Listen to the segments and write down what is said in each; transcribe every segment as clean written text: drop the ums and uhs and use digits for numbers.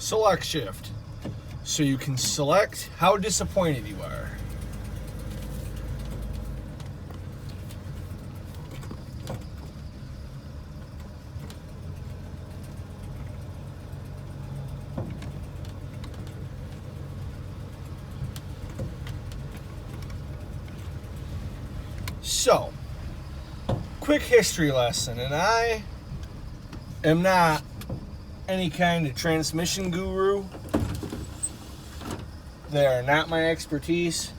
select shift. So you can select how disappointed you are. So, quick history lesson, and I am not any kind of transmission guru. They are not my expertise,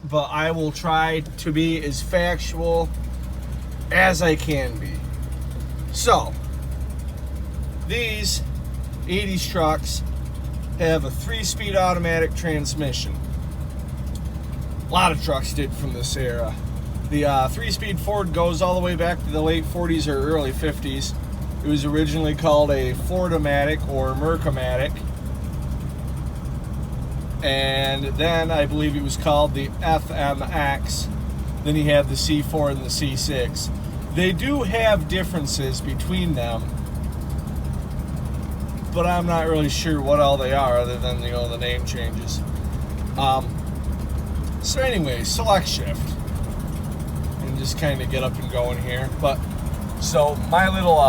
but I will try to be as factual as I can be. So, these 80s trucks have a 3-speed automatic transmission. A lot of trucks did from this era. The 3-speed Ford goes all the way back to the late 40s or early 50s. It was originally called a Fordomatic or Mercomatic. And then I believe it was called the FMX. Then you have the C4 and the C6. They do have differences between them, but I'm not really sure what all they are other than, the name changes. So anyway, select shift. And just kind of get up and going here. But so my little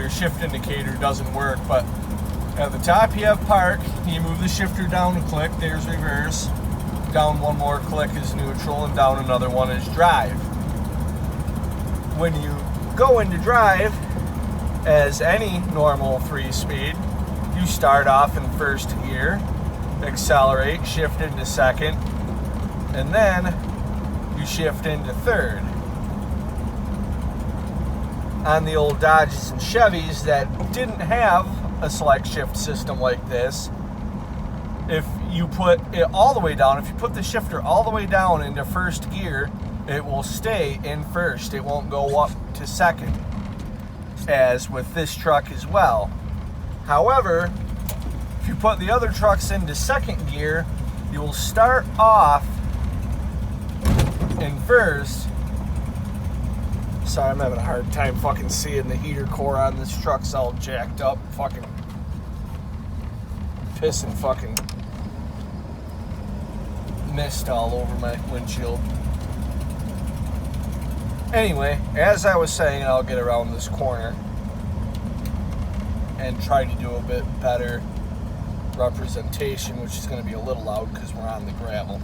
shift indicator doesn't work, but at the top you have park. You move the shifter down a click, there's reverse. Down one more click is neutral, and down another one is drive. When you go into drive, as any normal 3-speed, you start off in first gear, accelerate, shift into second, and then you shift into third. On the old Dodges and Chevys that didn't have a select shift system like this, if you put it all the way down, if you put the shifter all the way down into first gear, it will stay in first. It won't go up to second, as with this truck as well. However, if you put the other trucks into second gear, you will start off in first. Sorry, I'm having a hard time fucking seeing the heater core on this truck's all jacked up. Fucking pissing fucking mist all over my windshield. Anyway, as I was saying, I'll get around this corner and try to do a bit better representation, which is going to be a little loud because we're on the gravel.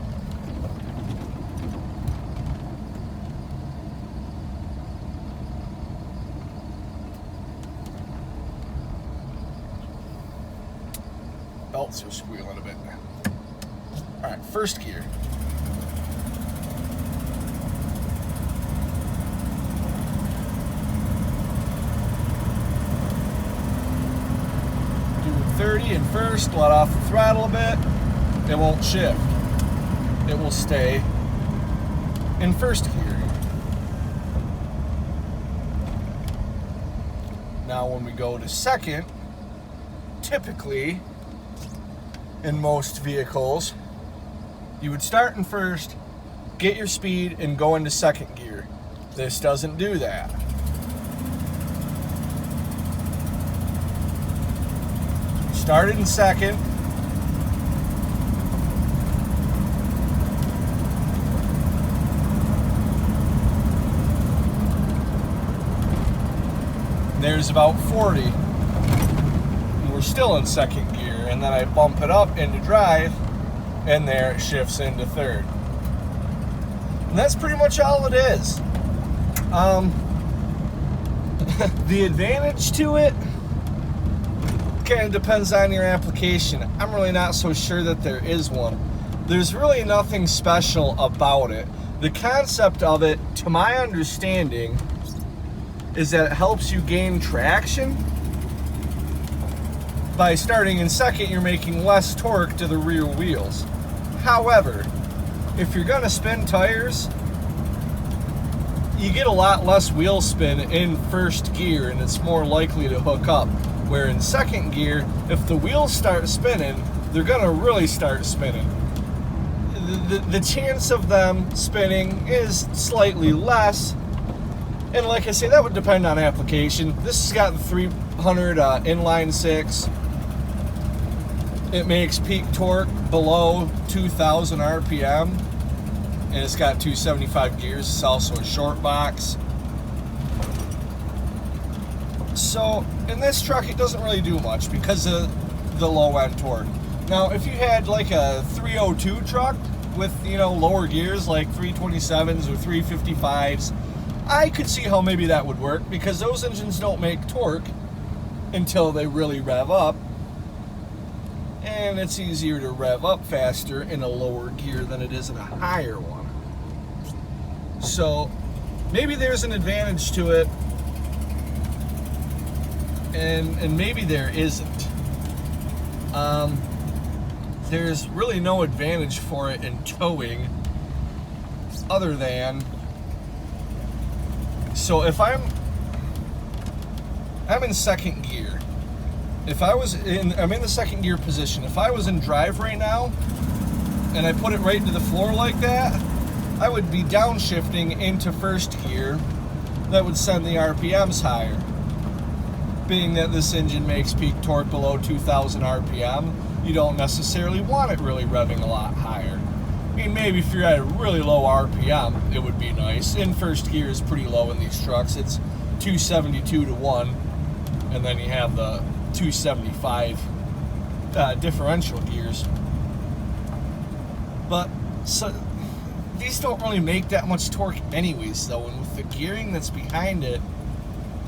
Belts are squealing a bit. Alright, first gear. Do 30 in first, let off the throttle a bit. It won't shift. It will stay in first gear. Now when we go to second, typically, in most vehicles, you would start in first, get your speed, and go into second gear. This doesn't do that. Started in second. There's about 40. And we're still in second gear. And then I bump it up into drive, and there it shifts into third. And that's pretty much all it is. The advantage to it kind of depends on your application. I'm really not so sure that there is one. There's really nothing special about it. The concept of it, to my understanding, is that it helps you gain traction. By starting in second, you're making less torque to the rear wheels. However, if you're going to spin tires, you get a lot less wheel spin in first gear, and it's more likely to hook up. Where in second gear, if the wheels start spinning, they're going to really start spinning. The chance of them spinning is slightly less. And like I say, that would depend on application. This has got the 300 inline 6. It makes peak torque below 2,000 RPM, and it's got 275 gears. It's also a short box. So in this truck, it doesn't really do much because of the low end torque. Now, if you had like a 302 truck with, you know, lower gears like 327s or 355s, I could see how maybe that would work, because those engines don't make torque until they really rev up, and it's easier to rev up faster in a lower gear than it is in a higher one. So maybe there's an advantage to it, and maybe there isn't. There's really no advantage for it in towing other than, so if I'm in second gear. If I was I'm in the second gear position. If I was in drive right now and I put it right into the floor like that, I would be downshifting into first gear. That would send the RPMs higher. Being that this engine makes peak torque below 2,000 RPM, you don't necessarily want it really revving a lot higher. I mean, maybe if you're at a really low RPM, it would be nice. In first gear is pretty low in these trucks. It's 272 to 1, and then you have the 275 differential gears. But so these don't really make that much torque anyways, though, and with the gearing that's behind it,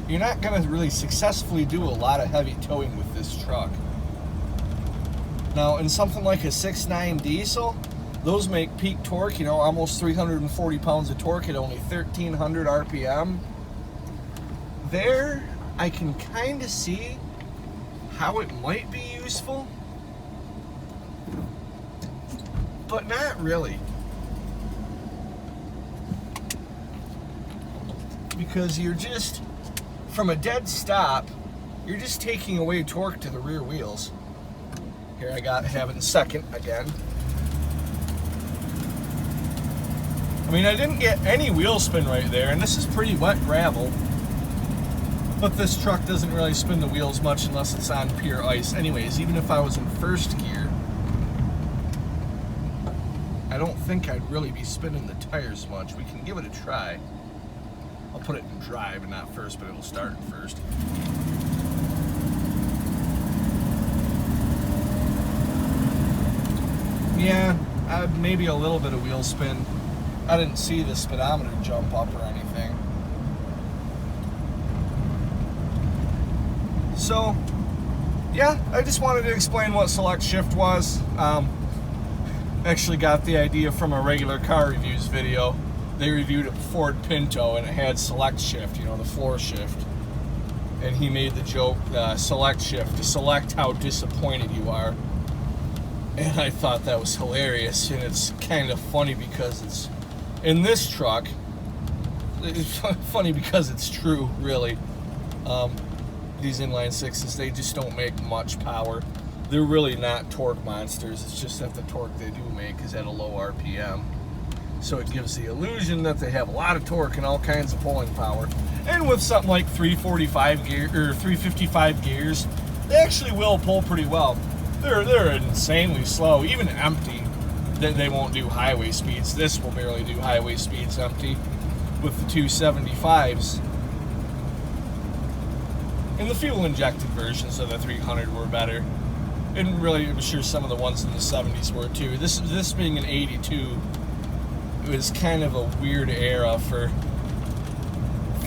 you're not going to really successfully do a lot of heavy towing with this truck. Now, in something like a 6.9 diesel, those make peak torque, you know, almost 340 pounds of torque at only 1,300 RPM. There, I can kind of see how it might be useful, but not really. Because you're just, from a dead stop, you're just taking away torque to the rear wheels. Here, I have it in second again. I mean, I didn't get any wheel spin right there, and this is pretty wet gravel. But this truck doesn't really spin the wheels much unless it's on pure ice. Anyways, even if I was in first gear, I don't think I'd really be spinning the tires much. We can give it a try. I'll put it in drive and not first, but it'll start in first. Yeah, maybe a little bit of wheel spin. I didn't see the speedometer jump up or anything. So, yeah, I just wanted to explain what Select Shift was. Actually got the idea from a regular car reviews video. They reviewed a Ford Pinto and it had Select Shift, you know, the floor shift. And he made the joke, Select Shift, to select how disappointed you are. And I thought that was hilarious, and it's kind of funny because it's, in this truck, it's funny because it's true, really. These inline sixes, they just don't make much power. They're really not torque monsters. It's just that the torque they do make is at a low RPM. So it gives the illusion that they have a lot of torque and all kinds of pulling power. And with something like 345 gear or 355 gears, they actually will pull pretty well. They're insanely slow, even empty. They won't do highway speeds. This will barely do highway speeds empty with the 275s. And the fuel-injected versions of the 300 were better. And really, I'm sure some of the ones in the 70s were too. This being an 82, it was kind of a weird era for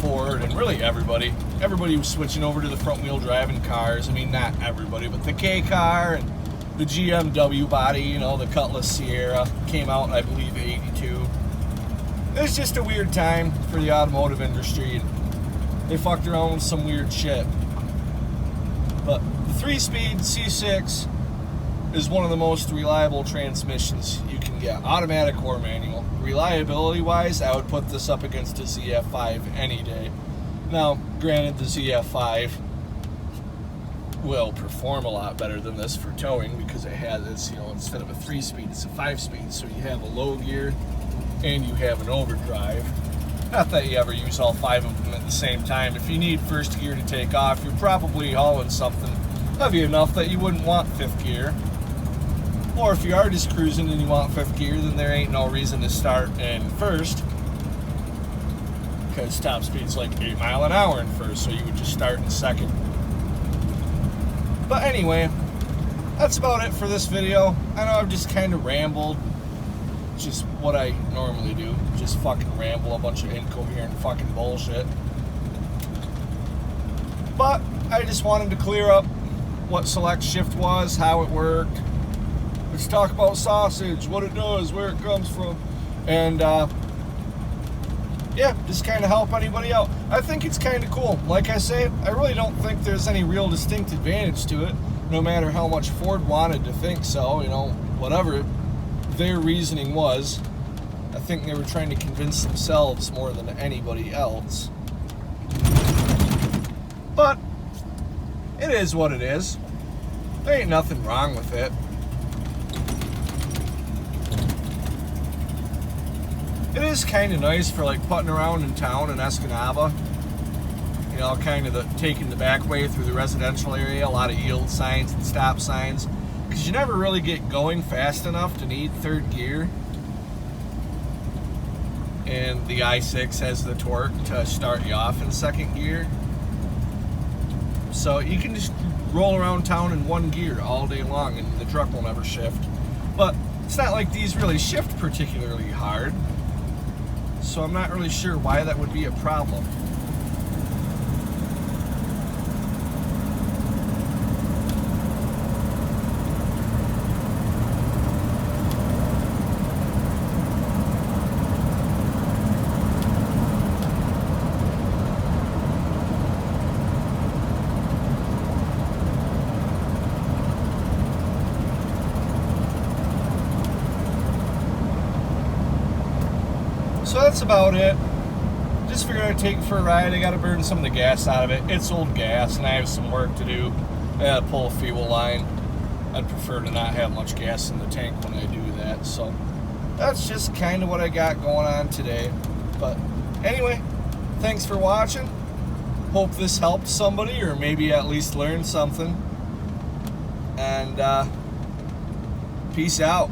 Ford and really everybody. Everybody was switching over to the front-wheel driving cars. I mean, not everybody, but the K car and the GMW body, you know, the Cutlass Sierra came out, I believe, 82. It was just a weird time for the automotive industry, and they fucked around with some weird shit. But the 3-speed C6 is one of the most reliable transmissions you can get, automatic or manual. Reliability-wise, I would put this up against a ZF5 any day. Now, granted, the ZF5 will perform a lot better than this for towing because it has this, you know, instead of a 3-speed, it's a 5-speed. So you have a low gear and you have an overdrive. Not that you ever use all 5 of them at the same time. If you need first gear to take off, you're probably hauling something heavy enough that you wouldn't want 5th gear. Or if you are just cruising and you want 5th gear, then there ain't no reason to start in 1st, because top speed's like 8 miles an hour in 1st, so you would just start in 2nd. But anyway, that's about it for this video. I know I've just kind of rambled. It's just what I normally do. Just fucking ramble a bunch of incoherent fucking bullshit. But I just wanted to clear up what select shift was, how it worked. Let's talk about sausage, what it does, where it comes from, and yeah, just kind of help anybody out. I think it's kind of cool. Like I say, I really don't think there's any real distinct advantage to it, no matter how much Ford wanted to think so, you know, whatever their reasoning was. I think they were trying to convince themselves more than anybody else. But it is what it is. There ain't nothing wrong with it. It is kind of nice for like putting around in town in Escanaba. You know, kind of taking the back way through the residential area, a lot of yield signs and stop signs. Because you never really get going fast enough to need 3rd gear. And the i6 has the torque to start you off in 2nd gear. So you can just roll around town in 1 gear all day long and the truck will never shift. But it's not like these really shift particularly hard. So I'm not really sure why that would be a problem. So that's about it. Just figured I'd take it for a ride. I gotta burn some of the gas out of it. It's old gas and I have some work to do. I gotta pull a fuel line. I'd prefer to not have much gas in the tank when I do that. So that's just kind of what I got going on today. But anyway, thanks for watching. Hope this helped somebody or maybe at least learned something. And peace out.